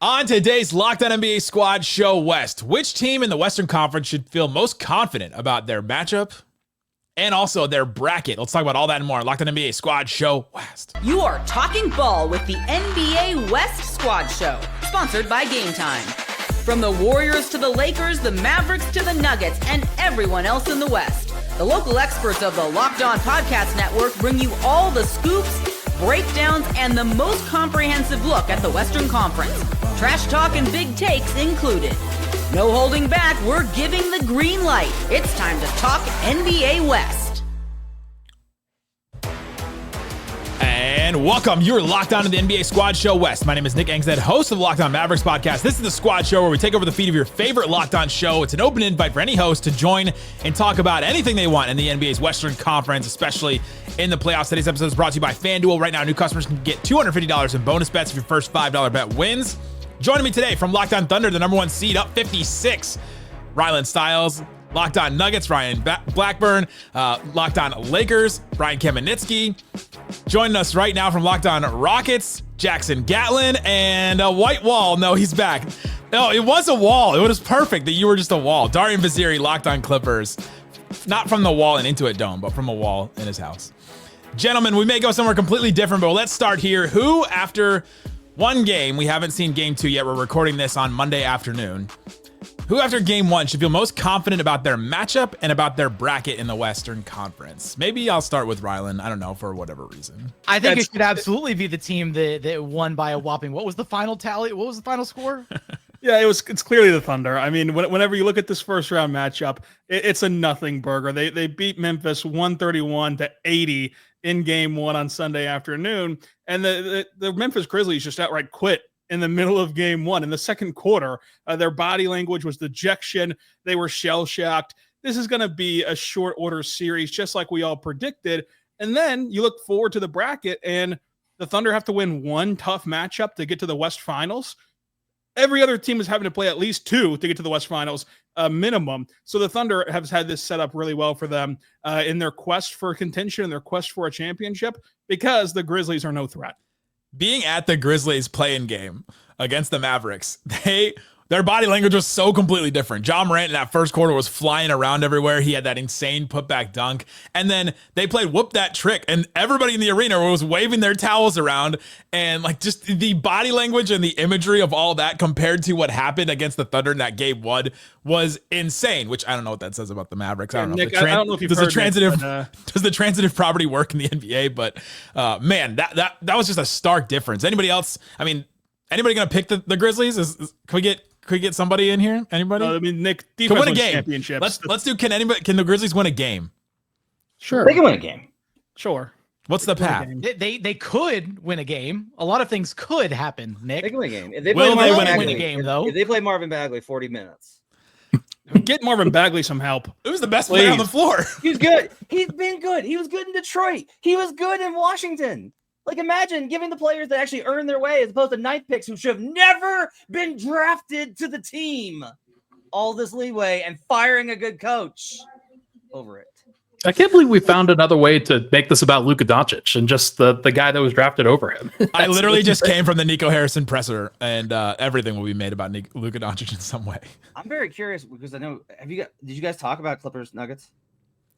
On today's Locked On NBA Squad Show West, which team in the Western Conference should feel most confident about their matchup and also their bracket? Let's talk about all that and more. Locked On NBA Squad Show West. You are talking ball with the NBA West Squad Show, sponsored by Game Time. From the Warriors to the Lakers, the Mavericks to the Nuggets, and everyone else in the West, the local experts of the Locked On Podcast Network bring you all the scoops, breakdowns, and the most comprehensive look at the Western Conference. Trash talk and big takes included. No holding back, we're giving the green light. It's time to talk NBA West. And welcome. You're locked on to the NBA Squad Show West. My name is Nick Angstead, host of the Locked On Mavericks podcast. This is the Squad Show where we take over the feed of your favorite Locked On show. It's an open invite for any host to join and talk about anything they want in the NBA's Western Conference, especially in the playoffs. Today's episode is brought to you by FanDuel. Right now, new customers can get $250 in bonus bets if your first $5 bet wins. Joining me today from Locked On Thunder, the number one seed, up 56, Rylan Stiles. Locked On Nuggets, Ryan Blackburn. Locked On Lakers, Brian Kamenetsky. Joining us right now from Locked On Rockets, Jackson Gatlin, and a white wall. No, he's back. No, it was a wall. It was perfect that you were just a wall. Darian Vaziri, Locked On Clippers. Not from the wall and into a dome, but from a wall in his house. Gentlemen, we may go somewhere completely different, but let's start here. Who, after one game, we haven't seen game two yet. We're recording this on Monday afternoon. Who, after game one, should feel most confident about their matchup and about their bracket in the Western Conference? Maybe I'll start with Rylan. I don't know, for whatever reason. I think it should absolutely be the team that won by a whopping. What was the final tally? What was the final score? Yeah, it's clearly the Thunder. I mean, whenever you look at this first round matchup, it's a nothing burger. They beat Memphis 131-80 in game one on Sunday afternoon, and the Memphis Grizzlies just outright quit in the middle of game one. In the second quarter, their body language was dejection. They were shell-shocked. This is going to be a short order series, just like we all predicted. And then you look forward to the bracket, and the Thunder have to win one tough matchup to get to the West Finals. Every other team is having to play at least two to get to the West Finals, minimum. So the Thunder has had this set up really well for them in their quest for contention and their quest for a championship, because the Grizzlies are no threat. Being at the Grizzlies play-in game against the Mavericks, their body language was so completely different. Ja Morant in that first quarter was flying around everywhere. He had that insane putback dunk. And then they played whoop that trick, and everybody in the arena was waving their towels around. And like, just the body language and the imagery of all that compared to what happened against the Thunder in that game one was insane, which I don't know what that says about the Mavericks. I don't know. Nick, I don't know if you've heard does the transitive property work in the NBA? But man, that was just a stark difference. Anybody else? I mean, anybody going to pick the Grizzlies? Can we get somebody in here? Anybody? I mean, Nick, can win a game. Championships. Let's do. Can the Grizzlies win a game? Sure, they can win a game. Sure. What's the path? They could win a game. A lot of things could happen, Nick. They can win a game. If they win a game, though? If they play Marvin Bagley 40 minutes. Get Marvin Bagley some help. It was the best player on the floor. He's good. He's been good. He was good in Detroit. He was good in Washington. Like, imagine giving the players that actually earn their way as opposed to ninth picks who should have never been drafted to the team all this leeway and firing a good coach over it. I can't believe we found another way to make this about Luka Doncic and just the guy that was drafted over him. I literally just came from the Nico Harrison presser, and everything will be made about Luka Doncic in some way. I'm very curious because I know, did you guys talk about Clippers Nuggets?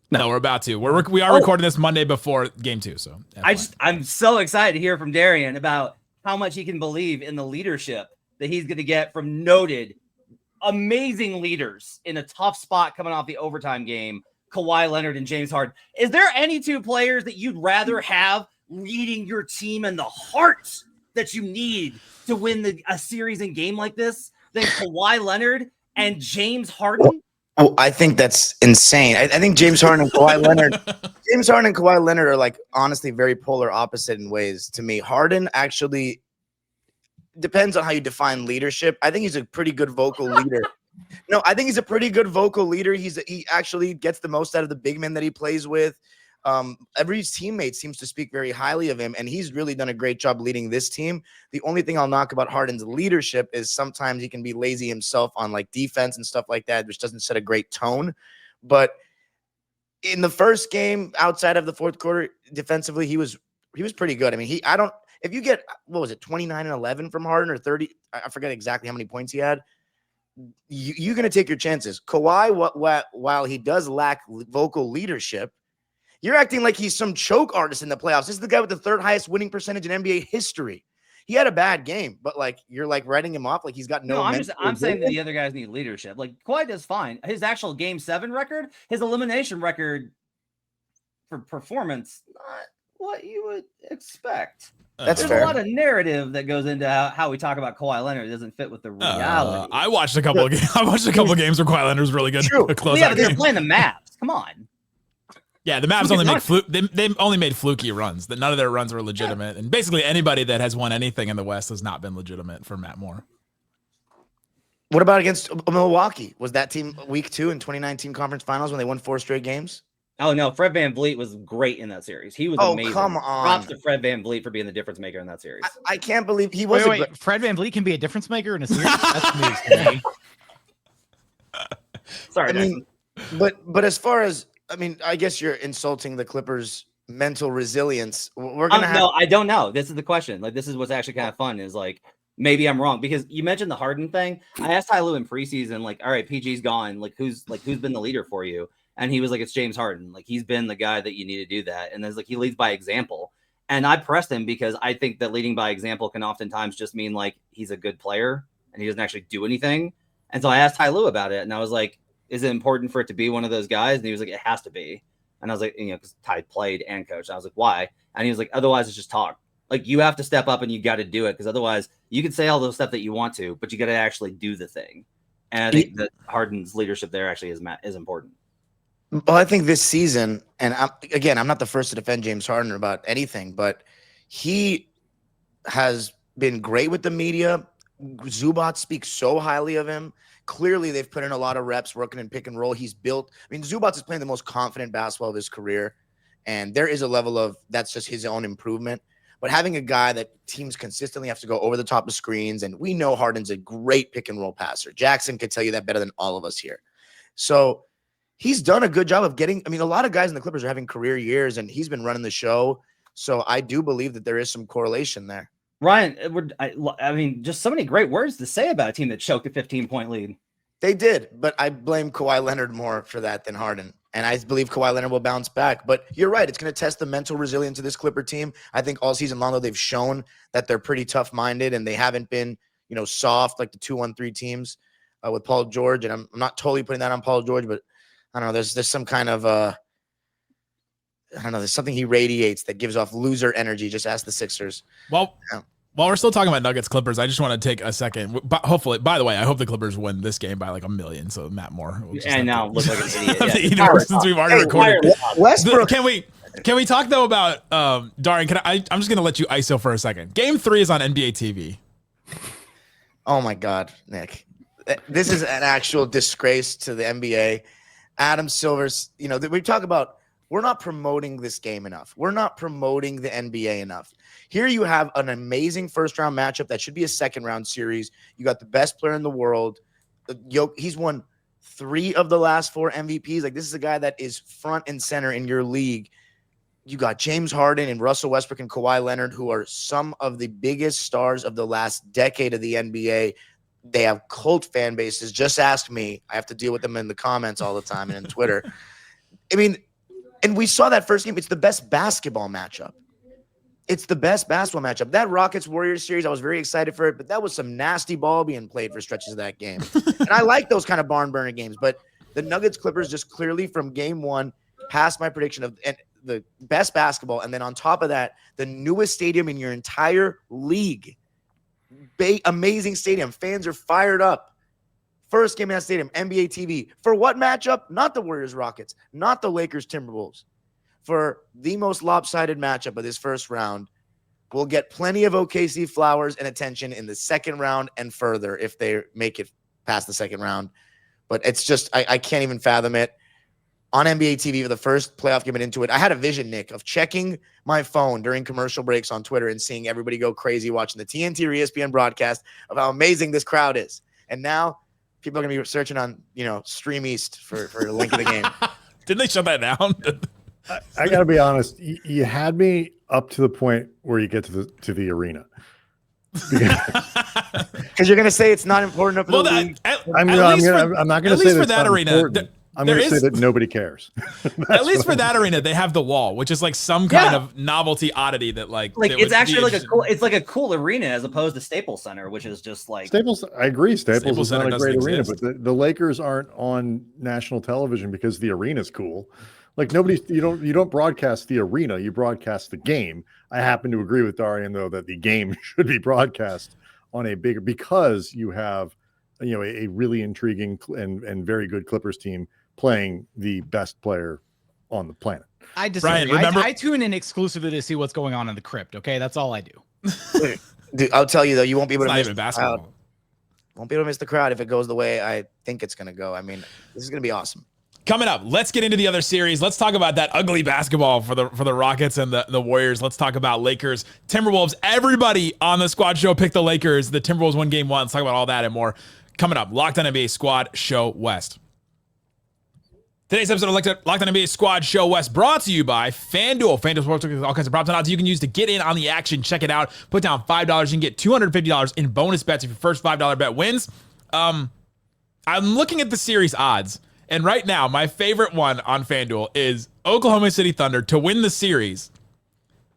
No, we're about to. We are recording this Monday before game two, so I'm so excited to hear from Darian about how much he can believe in the leadership that he's going to get from noted, amazing leaders in a tough spot coming off the overtime game, Kawhi Leonard and James Harden. Is there any two players that you'd rather have leading your team and the heart that you need to win a series and game like this than Kawhi Leonard and James Harden? Oh, I think that's insane. I think James Harden and Kawhi Leonard are like honestly very polar opposite in ways to me. Harden actually depends on how you define leadership. I think he's a pretty good vocal leader. No, I think he's a pretty good vocal leader. He actually gets the most out of the big men that he plays with. Every teammate seems to speak very highly of him, and he's really done a great job leading this team. The only thing I'll knock about Harden's leadership is sometimes he can be lazy himself on like defense and stuff like that, which doesn't set a great tone. But in the first game, outside of the fourth quarter, defensively, he was pretty good. I mean, If you get, what was it, 29 and 11 from Harden or 30, I forget exactly how many points he had. You're going to take your chances. Kawhi, while he does lack vocal leadership, you're acting like he's some choke artist in the playoffs. This is the guy with the third highest winning percentage in NBA history. He had a bad game, but like you're like writing him off like he's got no. I'm saying that the other guys need leadership. Like Kawhi does fine. His actual Game 7 record, his elimination record for performance, not what you would expect. That's There's fair. a lot of narrative that goes into how we talk about Kawhi Leonard. It doesn't fit with the reality. I watched a couple of games. I watched a couple of games where Kawhi Leonard was really good. True. Well, yeah, but they're playing the Mavs. Come on. Yeah, the Mavs only make they only made fluky runs. That none of their runs were legitimate, and basically anybody that has won anything in the West has not been legitimate for Matt Moore. What about against Milwaukee? Was that team week 2 in 2019 conference finals when they won 4 straight games? Oh no, Fred VanVleet was great in that series. He was amazing. Come on. Props to Fred VanVleet for being the difference maker in that series. I can't believe he wasn't. Wait, Fred VanVleet can be a difference maker in a series? That's news to me. Sorry, I mean, but as far as I guess you're insulting the Clippers' mental resilience. We're gonna have. No, I don't know. This is the question. Like, this is what's actually kind of fun. Is like maybe I'm wrong because you mentioned the Harden thing. I asked Ty Lue in preseason, like, all right, PG's gone. Like, who's been the leader for you? And he was like, it's James Harden. Like, he's been the guy that you need to do that. And there's like he leads by example. And I pressed him because I think that leading by example can oftentimes just mean like he's a good player and he doesn't actually do anything. And so I asked Ty Lue about it, and I was like, is it important for it to be one of those guys? And he was like, it has to be. And I was like, because Ty played and coached. And I was like, why? And he was like, otherwise it's just talk. Like, you have to step up and you got to do it, because otherwise you can say all those stuff that you want to, but you got to actually do the thing. And I think that Harden's leadership there actually is important. Well, I think this season, and I'm not the first to defend James Harden about anything, but he has been great with the media. Zubac speaks so highly of him. Clearly, they've put in a lot of reps working in pick and roll. He's built. Zubac is playing the most confident basketball of his career, and there is a level of that's just his own improvement. But having a guy that teams consistently have to go over the top of screens, and we know Harden's a great pick and roll passer. Jackson could tell you that better than all of us here. So he's done a good job of getting. A lot of guys in the Clippers are having career years, and he's been running the show. So I do believe that there is some correlation there. Ryan, just so many great words to say about a team that choked a 15-point lead. They did, but I blame Kawhi Leonard more for that than Harden. And I believe Kawhi Leonard will bounce back. But you're right. It's going to test the mental resilience of this Clipper team. I think all season long, though, they've shown that they're pretty tough-minded and they haven't been, soft like the 2-1-3 teams with Paul George. And I'm not totally putting that on Paul George, but I don't know. There's some kind of there's something he radiates that gives off loser energy. Just ask the Sixers. Well, while we're still talking about Nuggets Clippers, I just want to take a second. But hopefully, by the way, I hope the Clippers win this game by like 1 million. So Matt Moore. And now look like an idiot. Since we've already recorded. Westbrook. Can we talk though about Darian? I'm just gonna let you ISO for a second. Game 3 is on NBA TV. Oh my God, Nick. This is an actual disgrace to the NBA. Adam Silver's, we talk about, we're not promoting this game enough. We're not promoting the NBA enough. Here you have an amazing first-round matchup that should be a second-round series. You got the best player in the world. He's won 3 of the last 4 MVPs. Like, this is a guy that is front and center in your league. You got James Harden and Russell Westbrook and Kawhi Leonard, who are some of the biggest stars of the last decade of the NBA. They have cult fan bases. Just ask me. I have to deal with them in the comments all the time and in Twitter. And we saw that first game. It's the best basketball matchup. That Rockets-Warriors series, I was very excited for it, but that was some nasty ball being played for stretches of that game. And I like those kind of barn-burner games, but the Nuggets-Clippers just clearly from game 1 passed my prediction of the best basketball, and then on top of that, the newest stadium in your entire league. Amazing stadium. Fans are fired up. First game in that stadium, NBA TV. For what matchup? Not the Warriors-Rockets, not the Lakers-Timberwolves. For the most lopsided matchup of this first round. We'll get plenty of OKC flowers and attention in the second round and further if they make it past the second round. But it's just, I can't even fathom it. On NBA TV for the first playoff game into it, I had a vision, Nick, of checking my phone during commercial breaks on Twitter and seeing everybody go crazy watching the TNT or ESPN broadcast of how amazing this crowd is. And now people are going to be searching on, Stream East for a link of the game. Didn't they shut that down? I got to be honest. You had me up to the point where you get to the arena. Because you're going to say it's not important. Well, I'm not going to say for that arena. I'm going to say that nobody cares. At least for that arena, they have the wall, which is like some kind of novelty oddity that it's actually like a cool arena as opposed to Staples Center, which is just like Staples. I agree. Staples is not a great arena, exist. but the Lakers aren't on national television because the arena's cool. Like you don't broadcast the arena, you broadcast the game. I happen to agree with Darian though that the game should be broadcast on a bigger, because you have a really intriguing and very good Clippers team playing the best player on the planet. I disagree. Brian, I tune in exclusively to see what's going on in the crypt. Okay, that's all I do. Dude, I'll tell you though, you won't be able to miss basketball. Crowd. Won't be able to miss the crowd if it goes the way I think it's going to go. I mean, this is going to be awesome. Coming up, let's get into the other series. Let's talk about that ugly basketball for the Rockets and the Warriors. Let's talk about Lakers, Timberwolves. Everybody on the Squad Show picked the Lakers. The Timberwolves won game 1. Let's talk about all that and more. Coming up, Locked On NBA Squad Show West. Today's episode of Locked On NBA Squad Show West brought to you by FanDuel. FanDuel Sportsbook has all kinds of props and odds you can use to get in on the action. Check it out. Put down $5. You can get $250 in bonus bets if your first $5 bet wins. I'm looking at the series odds, and right now, my favorite one on FanDuel is Oklahoma City Thunder to win the series.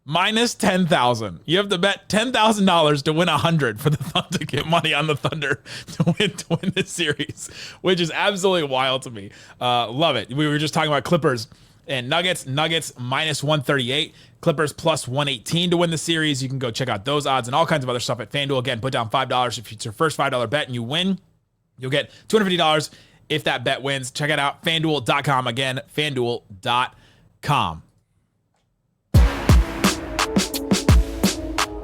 Minus 10,000. You have to bet $10,000 to win 100 for the Thunder to get money on the Thunder to win the series, which is absolutely wild to me. Love it. We were just talking about Clippers and Nuggets. Nuggets minus 138. Clippers plus 118 to win the series. You can go check out those odds and all kinds of other stuff at FanDuel. Again, put down $5 if it's your first $5 bet and you win. You'll get $250 if that bet wins. Check it out. FanDuel.com. Again, FanDuel.com.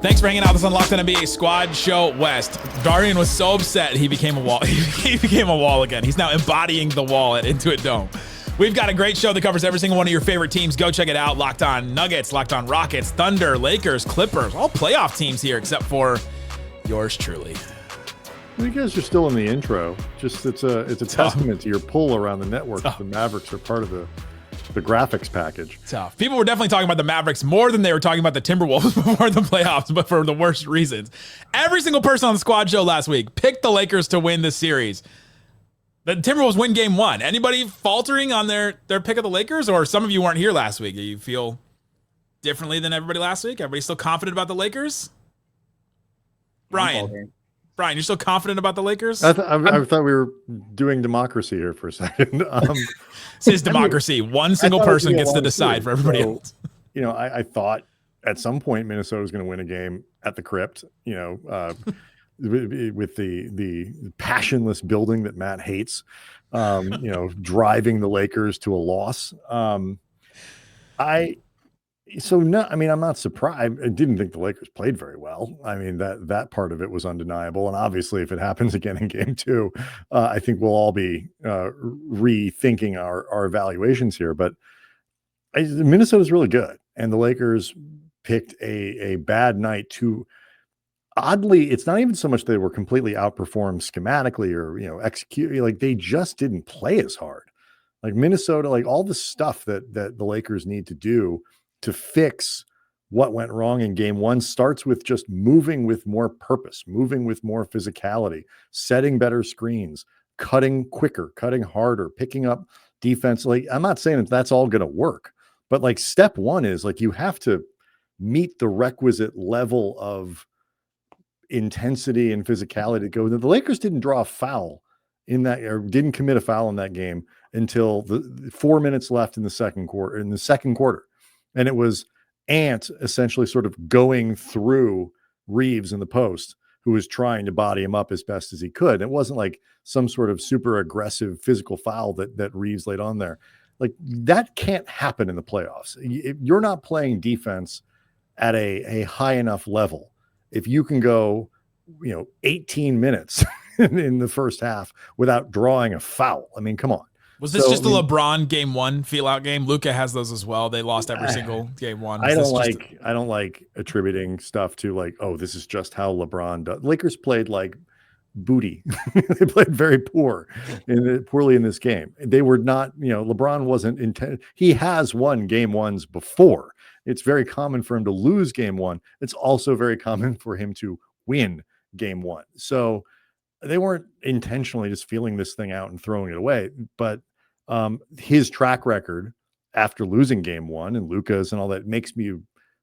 Thanks for hanging out with us on Locked On NBA Squad Show West. Darian was so upset he became a wall. He became a wall again. He's now embodying the wall at Intuit Dome. We've got a great show that covers every single one of your favorite teams. Go check it out. Locked On Nuggets, Locked On Rockets, Thunder, Lakers, Clippers, all playoff teams here except for yours truly. You guys are still in the intro. Just it's a testament to your pull around the network. The Mavericks are part of the graphics package. Tough. People were definitely talking about the Mavericks more than they were talking about the Timberwolves before the playoffs, but for the worst reasons. Every single person on the Squad Show last week picked the Lakers to win this series. The Timberwolves win game 1. Anybody faltering on their pick of the Lakers? Or some of you weren't here last week. Do you feel differently than everybody last week? Everybody still confident about the Lakers? Brian, you're still confident about I thought we were doing democracy here for a second. This is democracy. One single person gets to decide for everybody else. I thought at some point Minnesota was going to win a game at the Crypt, with the passionless building that Matt hates, driving the Lakers to a loss. I'm not surprised. I didn't think the Lakers played very well. I mean, that part of it was undeniable. And obviously, if it happens again in game 2, I think we'll all be rethinking our evaluations here. But Minnesota's really good. And the Lakers picked a bad night to, oddly, it's not even so much they were completely outperformed schematically or, execute. Like, they just didn't play as hard. Like Minnesota, like all the stuff that the Lakers need to do to fix what went wrong in game 1 starts with just moving with more purpose, moving with more physicality, setting better screens, cutting quicker, cutting harder, picking up defense. Like, I'm not saying that's all going to work, but like step 1 is like, you have to meet the requisite level of intensity and physicality to go. The Lakers didn't draw a foul in that, or didn't commit a foul in that game until the 4 minutes left in the second quarter. And it was Ant essentially sort of going through Reeves in the post, who was trying to body him up as best as he could. It wasn't like some sort of super aggressive physical foul that Reeves laid on there. Like, that can't happen in the playoffs. You're not playing defense at a high enough level. If you can go, 18 minutes in the first half without drawing a foul, I mean, come on. Was this just the LeBron game 1 feel out game? Luka has those as well. They lost every single game 1. I don't like attributing stuff to like, oh, this is just how LeBron does. Lakers played like booty. They played very poorly in this game. They were not, LeBron wasn't intent. He has won game ones before. It's very common for him to lose game one. It's also very common for him to win game one. So they weren't intentionally just feeling this thing out and throwing it away. But his track record after losing game one and Luka's and all that makes me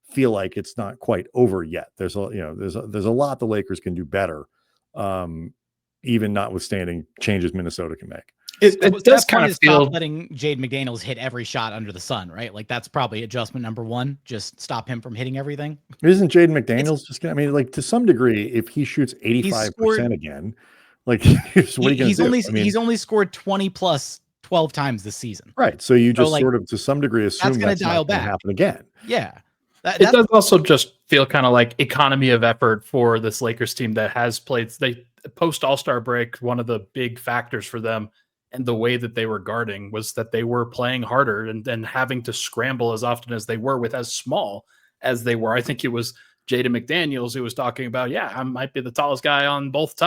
feel like it's not quite over yet. There's a lot the Lakers can do better, even notwithstanding changes Minnesota can make. It does kind of feel letting Jade McDaniels hit every shot under the sun, right? Like that's probably adjustment number one. Just stop him from hitting everything. Isn't Jade McDaniels just gonna? I mean, like to some degree, if he shoots 85% again, like he's only scored 20 plus 12 times this season. Right. So you just sort of to some degree assume that's going to happen again. Yeah. It does also just feel kind of like economy of effort for this Lakers team that has played. They post All-Star break. One of the big factors for them and the way that they were guarding was that they were playing harder and having to scramble as often as they were with as small as they were. I think it was Jaden McDaniels who was talking about, I might be the tallest guy on both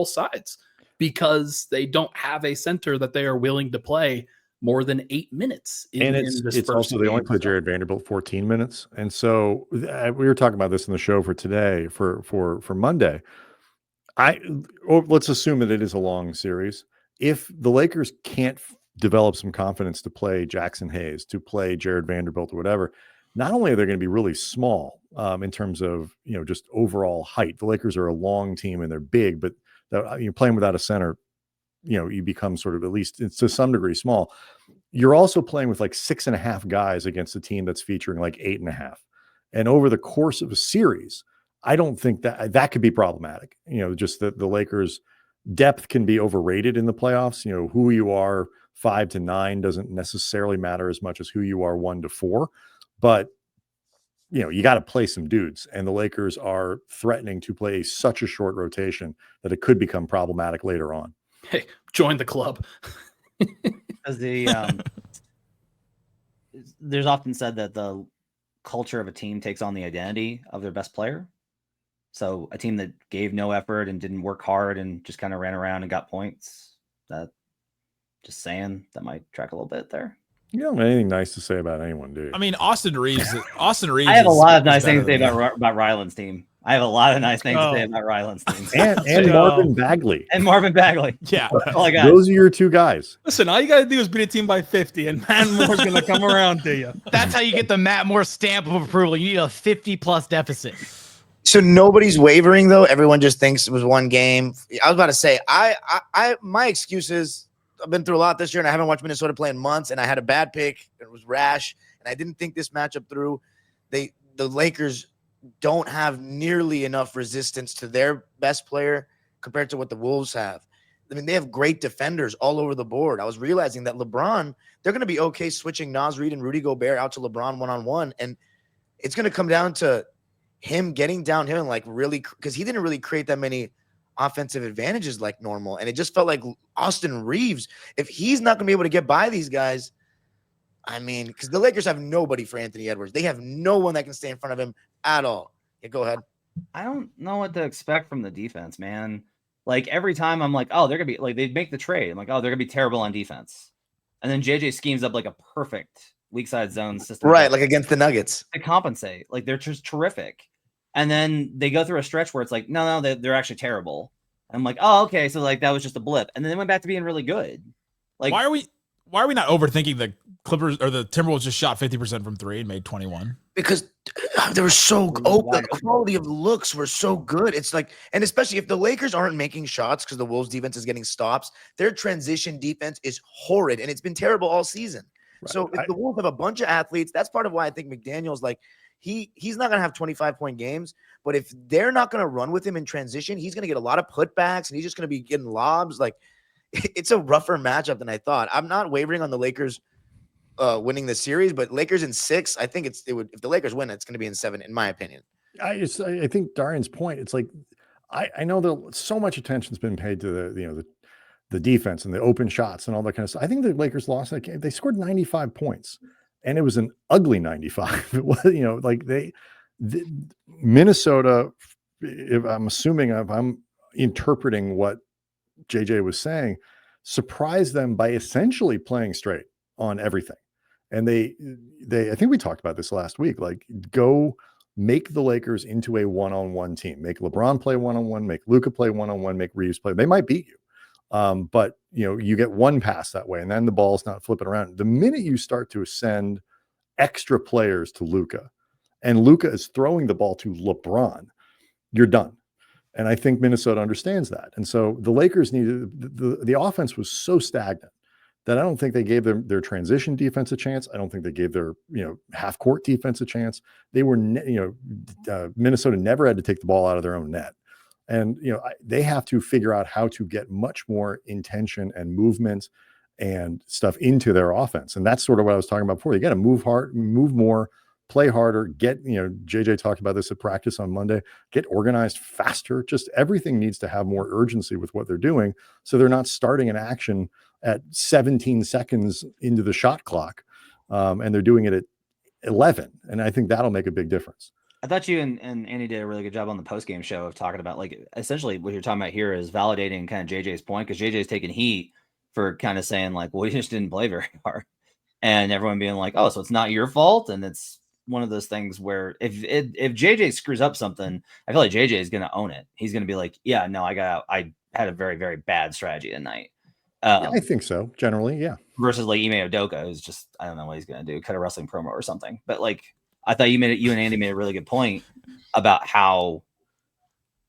sides because they don't have a center that they are willing to play more than 8 minutes. It's also they only play Jared Vanderbilt 14 minutes. And so we were talking about this in the show for today for Monday. Let's assume that it is a long series. If the Lakers can't develop some confidence to play Jackson Hayes, to play Jared Vanderbilt or whatever, not only are they going to be really small in terms of, just overall height. The Lakers are a long team and they're big, but you're playing without a center, you become sort of at least to some degree small. You're also playing with like 6.5 guys against a team that's featuring like 8.5. And over the course of a series, I don't think that could be problematic. Just that the Lakers depth can be overrated in the playoffs. Who you are 5 to 9 doesn't necessarily matter as much as who you are 1 to 4, but you got to play some dudes, and the Lakers are threatening to play such a short rotation that it could become problematic later on. Hey, join the club. As there's often said that the culture of a team takes on the identity of their best player. So a team that gave no effort and didn't work hard and just kind of ran around and got points, that might track a little bit there. You don't have anything nice to say about anyone, do you? I mean, Austin Reeves. I have a lot of nice things to say about Ryland's team. I have a lot of nice things to say about Ryland's team. And Marvin Bagley. Yeah. That's all I got. Those are your two guys. Listen, all you got to do is beat a team by 50, and Matt Moore's going to come around to you. That's how you get the Matt Moore stamp of approval. You need a 50-plus deficit. So nobody's wavering, though? Everyone just thinks it was one game? I was about to say, my excuse is I've been through a lot this year, and I haven't watched Minnesota play in months, and I had a bad pick. It was rash, and I didn't think this matchup through. The Lakers don't have nearly enough resistance to their best player compared to what the Wolves have. I mean, they have great defenders all over the board. I was realizing that LeBron, they're going to be okay switching Naz Reid and Rudy Gobert out to LeBron one-on-one, and it's going to come down to him getting downhill and really, because he didn't really create that many offensive advantages like normal. And it just felt like Austin Reeves, if he's not going to be able to get by these guys, I mean, because the Lakers have nobody for Anthony Edwards. They have no one that can stay in front of him at all. Yeah, go ahead. I don't know what to expect from the defense, man. Like every time I'm like, oh, they're going to be like, they make the trade. I'm like, oh, they're going to be terrible on defense. And then JJ schemes up like a perfect weak side zone system. Right. Like against the Nuggets. To compensate. Like they're just terrific. And then they go through a stretch where it's like, no, they're actually terrible. I'm like, oh, okay. So like that was just a blip. And then they went back to being really good. Like, why are we not overthinking the Clippers or the Timberwolves just shot 50% from 3 and made 21? Because they were so open. The quality of looks were so good. It's like, and especially if the Lakers aren't making shots because the Wolves defense is getting stops, their transition defense is horrid. And it's been terrible all season. Right. So if the Wolves have a bunch of athletes, that's part of why I think McDaniel's like, he's not going to have 25-point games, but if they're not going to run with him in transition, he's going to get a lot of putbacks and he's just going to be getting lobs. Like, it's a rougher matchup than I thought. I'm not wavering on the Lakers winning the series, but Lakers in 6, I think if the Lakers win, it's going to be in 7, in my opinion. I think Darian's point, it's like, I know that so much attention's been paid to the defense and the open shots and all that kind of stuff. I think the Lakers lost that game. They scored 95 points. And it was an ugly 95. It was, Minnesota, if I'm assuming I'm interpreting what JJ was saying, surprised them by essentially playing straight on everything. And they I think we talked about this last week, like go make the Lakers into a one-on-one team, make LeBron play one-on-one, make Luka play one-on-one, make Reeves play. They might beat you. But you get one pass that way and then the ball's not flipping around. The minute you start to send extra players to Luka and Luka is throwing the ball to LeBron, you're done. And I think Minnesota understands that. And so the Lakers needed the offense was so stagnant that I don't think they gave their transition defense a chance. I don't think they gave their half court defense a chance. They were Minnesota never had to take the ball out of their own net. And they have to figure out how to get much more intention and movement and stuff into their offense. And that's sort of what I was talking about before. You got to move hard, move more, play harder, get, JJ talked about this at practice on Monday, get organized faster. Just everything needs to have more urgency with what they're doing. So they're not starting an action at 17 seconds into the shot clock. And they're doing it at 11. And I think that'll make a big difference. I thought you and Andy did a really good job on the post-game show of talking about, like, essentially what you're talking about here is validating kind of JJ's point, because JJ's taking heat for kind of saying, like, well, he just didn't play very hard. And everyone being like, oh, so it's not your fault. And it's one of those things where if JJ screws up something, I feel like JJ is going to own it. He's going to be like, yeah, no, I had a very, very bad strategy tonight. Yeah, I think so. Generally, yeah. Versus like Ime Udoka, who's just, I don't know what he's going to do, cut a wrestling promo or something. But like, I thought you and Andy made a really good point about how,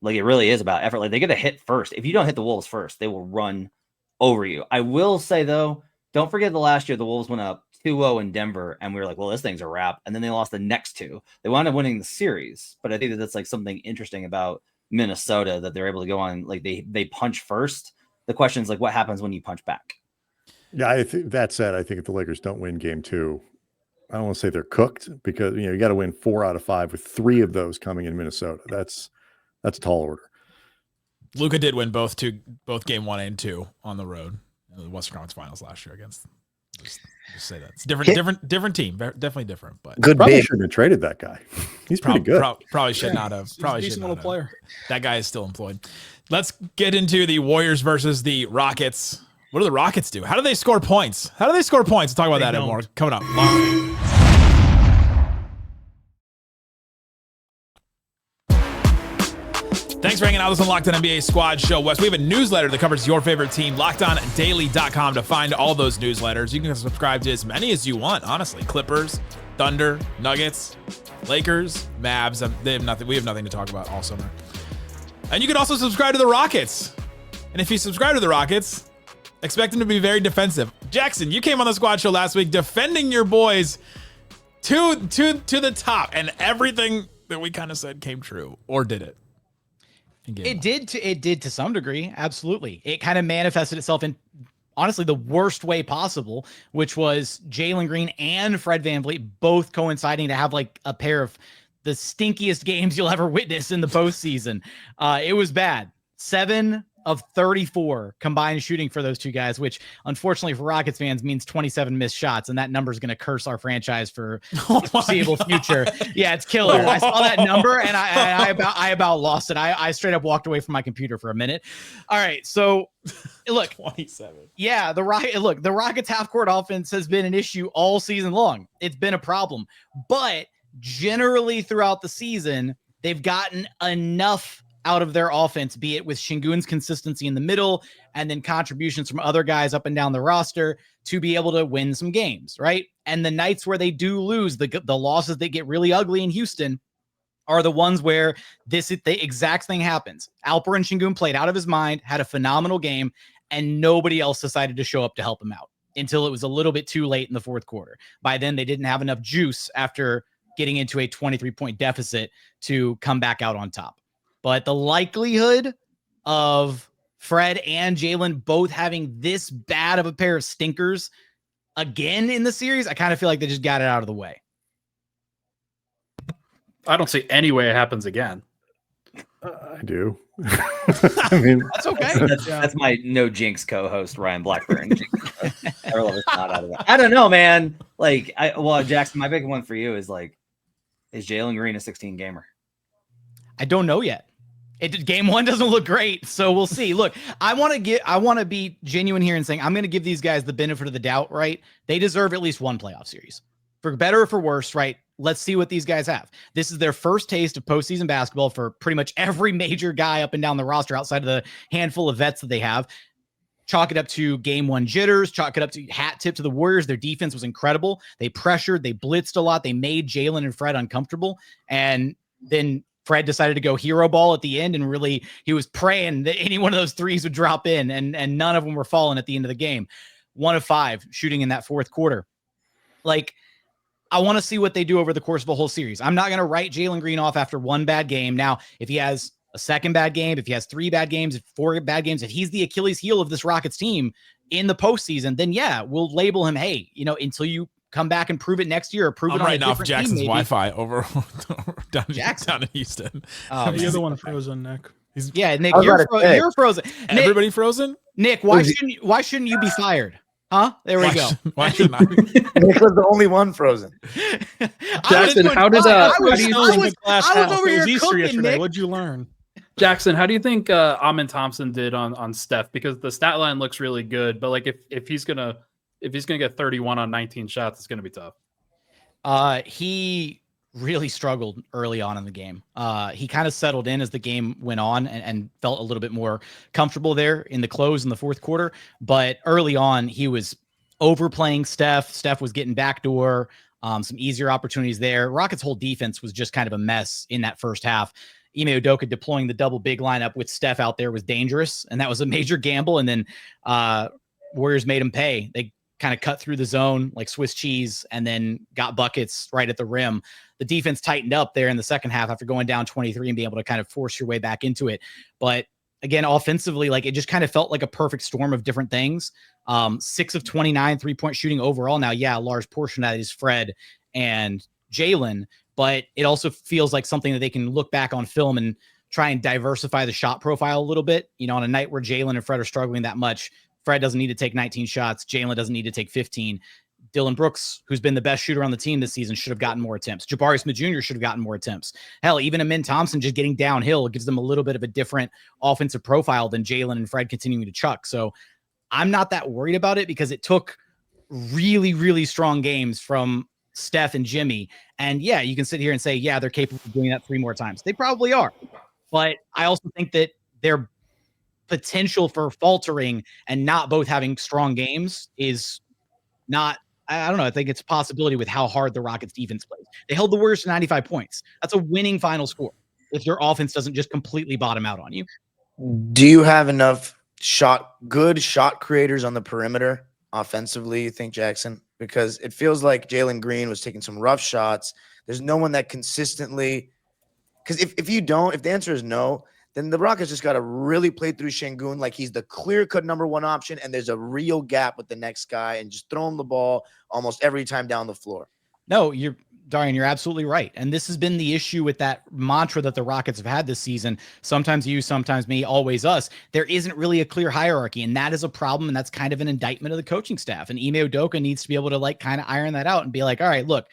like, it really is about effort. Like, they get a hit first. If you don't hit the Wolves first, they will run over you. I will say, though, don't forget the last year the Wolves went up 2-0 in Denver, and we were like, well, this thing's a wrap. And then they lost the next two. They wound up winning the series. But I think that's like something interesting about Minnesota, that they're able to go on, like, they punch first. The question is, like, what happens when you punch back? Yeah, I think that said, I think if the Lakers don't win game 2, I don't want to say they're cooked, because you got to win 4 out of 5 with 3 of those coming in Minnesota. That's a tall order. Luka did win both game 1 and 2 on the road in the Western Conference Finals last year against. Just say that it's different team, definitely different. But good probably big. shouldn't have traded that guy. He's pretty good. Probably should not have. Probably should not have. Player. That guy is still employed. Let's get into the Warriors versus the Rockets. What do the Rockets do? How do they score points? We'll talk about that and more coming up. Thanks for hanging out with us on Locked On NBA Squad Show West. We have a newsletter that covers your favorite team, LockedOnDaily.com, to find all those newsletters. You can subscribe to as many as you want, honestly. Clippers, Thunder, Nuggets, Lakers, Mavs. We have nothing to talk about all summer. And you can also subscribe to the Rockets. And if you subscribe to the Rockets, expect them to be very defensive. Jackson, you came on the Squad Show last week defending your boys to the top, and everything that we kind of said came true, or did it? It did to some degree. Absolutely. It kind of manifested itself in, honestly, the worst way possible, which was Jalen Green and Fred VanVleet both coinciding to have like a pair of the stinkiest games you'll ever witness in the postseason. It was bad. 7 of 34 combined shooting for those two guys, which unfortunately for Rockets fans means 27 missed shots. And that number is going to curse our franchise for the foreseeable future. Yeah, it's killer. I saw that number and I about lost it. I straight up walked away from my computer for a minute. All right. So look, 27. Yeah. The Rockets half court offense has been an issue all season long. It's been a problem, but generally throughout the season, they've gotten enough out of their offense, be it with Şengün's consistency in the middle and then contributions from other guys up and down the roster, to be able to win some games, right? And the nights where they do lose, the losses that get really ugly in Houston are the ones where the exact thing happens. Alperen Şengün played out of his mind, had a phenomenal game, and nobody else decided to show up to help him out until it was a little bit too late in the fourth quarter. By then, they didn't have enough juice after getting into a 23-point deficit to come back out on top. But the likelihood of Fred and Jalen both having this bad of a pair of stinkers again in the series, I kind of feel like they just got it out of the way. I don't see any way it happens again. I do. I mean, that's okay. That's my no jinx co-host Ryan Blackburn. I don't know, man. Like, Jackson, my big one for you is like, is Jalen Green a 16 gamer? I don't know yet. Game one doesn't look great, so we'll see. Look, I want to be genuine here and saying I'm going to give these guys the benefit of the doubt, right? They deserve at least one playoff series, for better or for worse, right? Let's see what these guys have. This is their first taste of postseason basketball for pretty much every major guy up and down the roster outside of the handful of vets that they have. Chalk it up to game one jitters, chalk it up to hat tip to the Warriors. Their defense was incredible. They pressured, they blitzed a lot. They made Jalen and Fred uncomfortable. And then Fred decided to go hero ball at the end, and really he was praying that any one of those threes would drop in, and none of them were falling at the end of the game. 1 of 5 shooting in that fourth quarter. Like, I want to see what they do over the course of a whole series. I'm not going to write Jalen Green off after one bad game. Now, if he has a second bad game, if he has 3 bad games, 4 bad games, if he's the Achilles heel of this Rockets team in the postseason, then yeah, we'll label him, hey, until you come back and prove it next year, or prove it on right now off Jackson's team, Wi-Fi over down in Houston. You're the one frozen, Nick. Nick, you're frozen. Everybody frozen? Nick, why shouldn't you be fired? Huh? There we go. Why shouldn't I? Nick was the only one frozen. Jackson, how did I was over here Easter cooking, yesterday? Nick. What'd you learn? Jackson, how do you think Amin Thompson did on Steph? Because the stat line looks really good, but like if he's gonna get 31 on 19 shots, it's gonna be tough. He really struggled early on in the game. He kind of settled in as the game went on and felt a little bit more comfortable there in the close in the fourth quarter. But early on, he was overplaying Steph. Steph was getting backdoor, some easier opportunities there. Rockets' whole defense was just kind of a mess in that first half. Ime Udoka deploying the double big lineup with Steph out there was dangerous, and that was a major gamble. And then Warriors made him pay. They kind of cut through the zone like Swiss cheese and then got buckets right at the rim. The defense tightened up there in the second half after going down 23 and being able to kind of force your way back into it. But again, offensively, like it just kind of felt like a perfect storm of different things. 6 of 29 3-point shooting overall. Now, yeah, a large portion of that is Fred and Jalen, but it also feels like something that they can look back on film and try and diversify the shot profile a little bit. On a night where Jalen and Fred are struggling that much, Fred doesn't need to take 19 shots. Jalen doesn't need to take 15. Dylan Brooks, who's been the best shooter on the team this season, should have gotten more attempts. Jabari Smith Jr. should have gotten more attempts. Hell, even Amin Thompson just getting downhill gives them a little bit of a different offensive profile than Jalen and Fred continuing to chuck. So I'm not that worried about it because it took really, really strong games from Steph and Jimmy. And yeah, you can sit here and say, yeah, they're capable of doing that 3 more times. They probably are. But I also think that their potential for faltering and not both having strong games is not, I don't know. I think it's a possibility with how hard the Rockets defense plays. They held the Warriors to 95 points. That's a winning final score if your offense doesn't just completely bottom out on you. Do you have enough good shot creators on the perimeter offensively, you think, Jackson? Because it feels like Jalen Green was taking some rough shots. There's no one that consistently – because if the answer is no, then the Rockets just got to really play through Şengün like he's the clear-cut number one option, and there's a real gap with the next guy, and just throw him the ball almost every time down the floor. No, Darian, you're absolutely right. And this has been the issue with that mantra that the Rockets have had this season. Sometimes you, sometimes me, always us. There isn't really a clear hierarchy, and that is a problem, and that's kind of an indictment of the coaching staff. And Ime Udoka needs to be able to like kind of iron that out and be like, all right, look,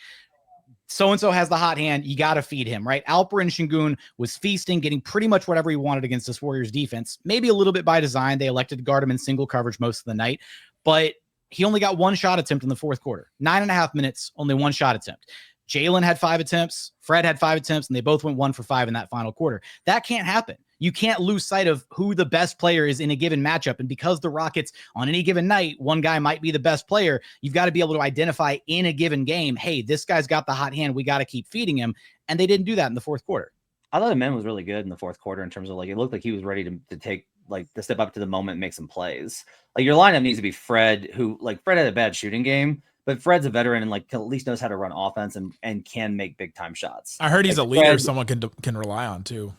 so-and-so has the hot hand. You got to feed him, right? Alperen Şengün was feasting, getting pretty much whatever he wanted against this Warriors defense. Maybe a little bit by design. They elected to guard him in single coverage most of the night, but he only got 1 shot attempt in the fourth quarter. 9.5 minutes, only 1 shot attempt. Jalen had 5 attempts. Fred had 5 attempts, and they both went 1 for 5 in that final quarter. That can't happen. You can't lose sight of who the best player is in a given matchup. And because the Rockets on any given night, one guy might be the best player, you've got to be able to identify in a given game, hey, this guy's got the hot hand. We got to keep feeding him. And they didn't do that in the fourth quarter. I thought Amin was really good in the fourth quarter in terms of like, it looked like he was ready to take like the step up to the moment and make some plays. Like your lineup needs to be Fred, who like Fred had a bad shooting game, but Fred's a veteran and like at least knows how to run offense and can make big time shots. I heard he's like a leader Fred, someone can rely on too.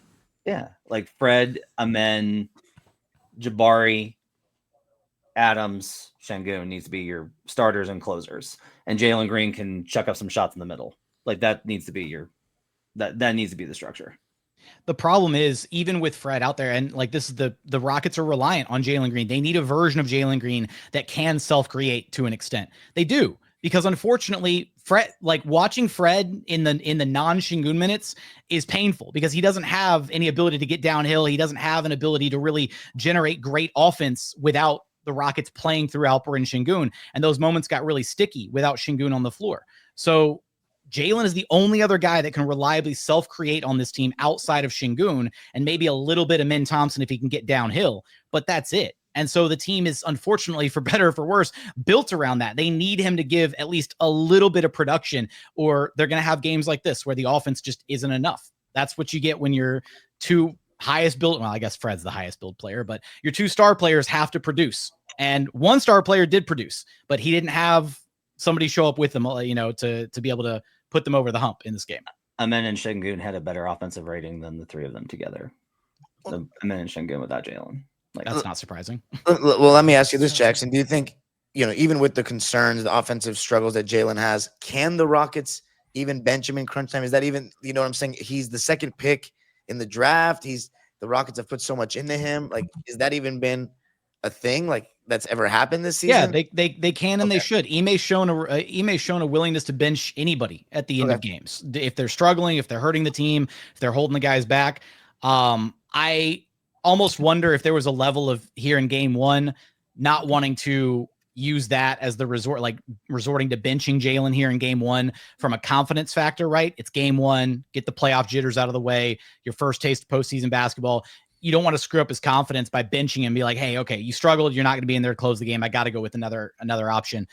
Yeah, like Fred, Amin, Jabari, Adams, Şengün needs to be your starters and closers, and Jalen Green can chuck up some shots in the middle. Like that needs to be that needs to be the structure. The problem is, even with Fred out there, and like this is the Rockets are reliant on Jalen Green. They need a version of Jalen Green that can self-create to an extent. They do, because unfortunately, Fred, like watching Fred in the non-Şengün minutes is painful because he doesn't have any ability to get downhill. He doesn't have an ability to really generate great offense without the Rockets playing through Alperen Şengün. And those moments got really sticky without Şengün on the floor. So Jalen is the only other guy that can reliably self-create on this team outside of Şengün, and maybe a little bit of Min Thompson if he can get downhill, but that's it. And so the team is, unfortunately, for better or for worse, built around that. They need him to give at least a little bit of production, or they're going to have games like this where the offense just isn't enough. That's what you get when your two highest build, well, I guess Fred's the highest build player, but your two star players have to produce. And one star player did produce, but he didn't have somebody show up with them, to be able to put them over the hump in this game. Amen and Şengün had a better offensive rating than the three of them together. Amen and Şengün without Jalen. That's not surprising. Well, let me ask you this, Jackson. Do you think, even with the concerns, the offensive struggles that Jalen has, can the Rockets even bench him in crunch time? Is that even, what I'm saying? He's the second pick in the draft. The Rockets have put so much into him. Like, has that even been a thing that's ever happened this season? Yeah, they can and they should. Ime's shown a willingness to bench anybody at the end of games if they're struggling, if they're hurting the team, if they're holding the guys back. I almost wonder if there was a level of here in game one not wanting to use that as the resorting to benching Jalen here in game one from a confidence factor, right? It's game one, get the playoff jitters out of the way, your first taste of postseason basketball. You don't want to screw up his confidence by benching him and be like, hey, okay, you struggled, you're not going to be in there to close the game. I got to go with another option.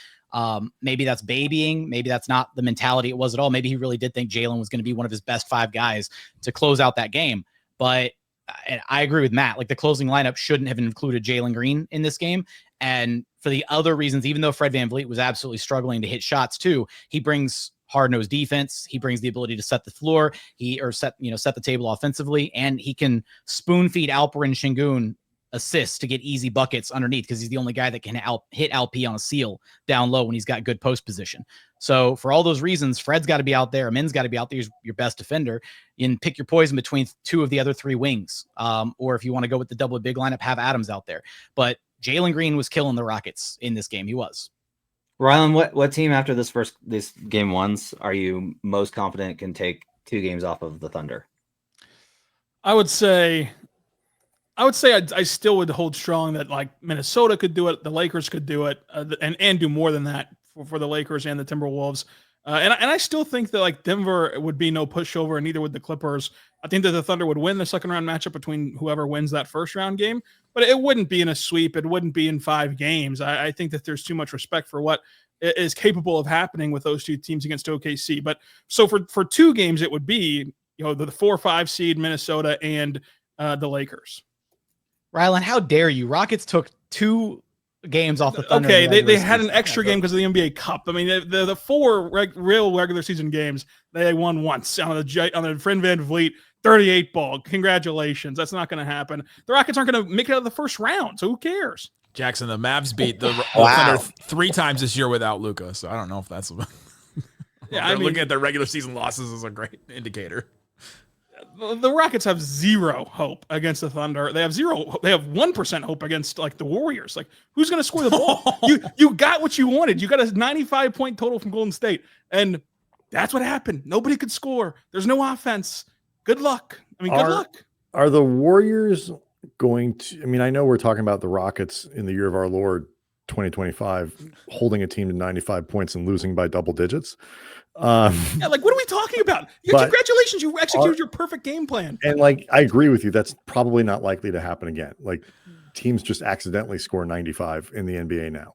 Maybe that's babying. Maybe that's not the mentality it was at all. Maybe he really did think Jalen was going to be one of his best five guys to close out that game. But and I agree with Matt, the closing lineup shouldn't have included Jalen Green in this game. And for the other reasons, even though Fred VanVleet was absolutely struggling to hit shots too, he brings hard-nosed defense. He brings the ability to set the floor, set the table offensively, and he can spoon feed Alperen Şengün assists to get easy buckets underneath because he's the only guy that can hit LP on a seal down low when he's got good post position. So for all those reasons, Fred's got to be out there. Amin's got to be out there. He's your best defender. And pick your poison between two of the other three wings. Or if you want to go with the double big lineup, have Adams out there. But Jalen Green was killing the Rockets in this game. He was. Rylan, what team after this game ones are you most confident can take 2 games off of the Thunder? I would say I still would hold strong that Minnesota could do it, the Lakers could do it, and do more than that for the Lakers and the Timberwolves. And I still think that Denver would be no pushover, and neither would the Clippers. I think that the Thunder would win the second round matchup between whoever wins that first round game, but it wouldn't be in a sweep. It wouldn't be in 5 games. I think that there's too much respect for what is capable of happening with those two teams against OKC. But so for 2 games, it would be the 4-5 seed Minnesota and the Lakers. Rylan, how dare you? Rockets took 2 games off the Thunder. Okay, they had an extra game because of the NBA Cup. I mean, the 4 real regular season games they won once on the Fred VanVleet 38 ball. Congratulations, that's not going to happen. The Rockets aren't going to make it out of the first round, so who cares? Jackson, the Mavs beat the Thunder 3 times this year without Luka, so I don't know if that's. Looking at their regular season losses is a great indicator. The Rockets have 0 hope against the Thunder. They have 1% hope against the Warriors. Who's going to score the ball? You got what you wanted. You got a 95-point total from Golden State, and that's what happened. Nobody could score. There's no offense. Good luck. Good luck. Are the Warriors going to? I know we're talking about the Rockets in the year of our Lord 2025 holding a team to 95 points and losing by double digits. What are we talking about? Congratulations, you executed your perfect game plan. And I agree with you, that's probably not likely to happen again. Teams just accidentally score 95 in the NBA now.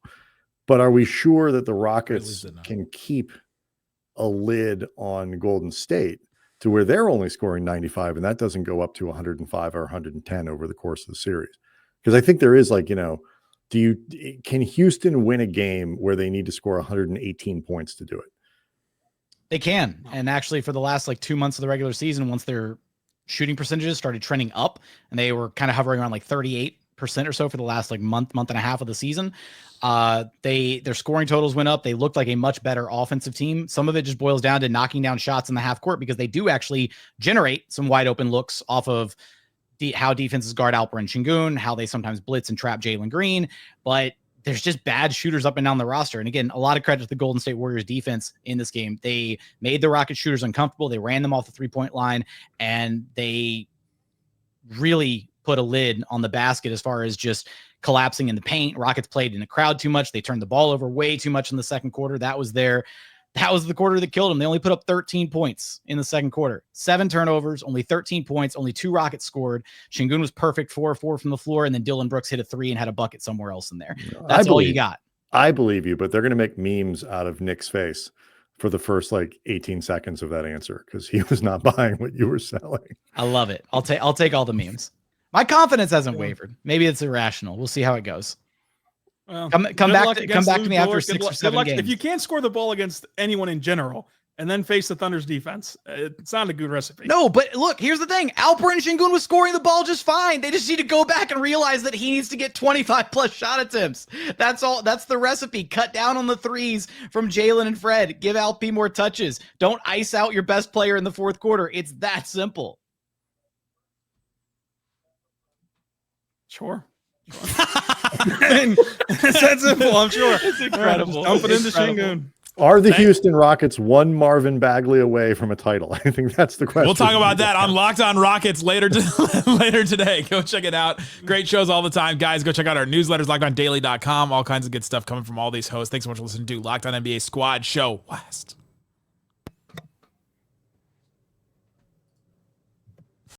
But are we sure that the Rockets can keep a lid on Golden State to where they're only scoring 95 and that doesn't go up to 105 or 110 over the course of the series? Because I think there is can Houston win a game where they need to score 118 points to do it? They can. And actually for the last 2 months of the regular season, once their shooting percentages started trending up and they were kind of hovering around 38% or so for the last month and a half of the season, their scoring totals went up. They looked like a much better offensive team. Some of it just boils down to knocking down shots in the half court because they do actually generate some wide open looks off of how defenses guard Alperen Şengün, how they sometimes blitz and trap Jalen Green. But there's just bad shooters up and down the roster. And again, a lot of credit to the Golden State Warriors defense in this game. They made the Rocket shooters uncomfortable. They ran them off the 3-point line, and they really put a lid on the basket as far as just collapsing in the paint. Rockets played in the crowd too much. They turned the ball over way too much in the second quarter. That was the quarter that killed them. They only put up 13 points in the second quarter, 7 turnovers, only 13 points, only 2 Rockets scored. Şengün was perfect, 4-4 from the floor. And then Dylan Brooks hit a 3 and had a bucket somewhere else in there. That's all you got. I believe you, but they're going to make memes out of Nick's face for the first 18 seconds of that answer, because he was not buying what you were selling. I love it. I'll take all the memes. My confidence hasn't wavered. Maybe it's irrational. We'll see how it goes. Well, come back to me after 6 or 7 games. If you can't score the ball against anyone in general and then face the Thunder's defense, it's not a good recipe. No, but look, here's the thing. Alperen Şengün was scoring the ball just fine. They just need to go back and realize that he needs to get 25 plus shot attempts. That's all. That's the recipe. Cut down on the threes from Jalen and Fred. Give Alp more touches. Don't ice out your best player in the fourth quarter. It's that simple. Sure. It's that simple, I'm sure. It's incredible. Dump it into Şengün. Are the Houston Rockets one Marvin Bagley away from a title? I think that's the question. We'll talk about that on Locked On Rockets later today. Go check it out. Great shows all the time, guys. Go check out our newsletters, LockedOnDaily.com. All kinds of good stuff coming from all these hosts. Thanks so much for listening to Locked On NBA Squad Show West.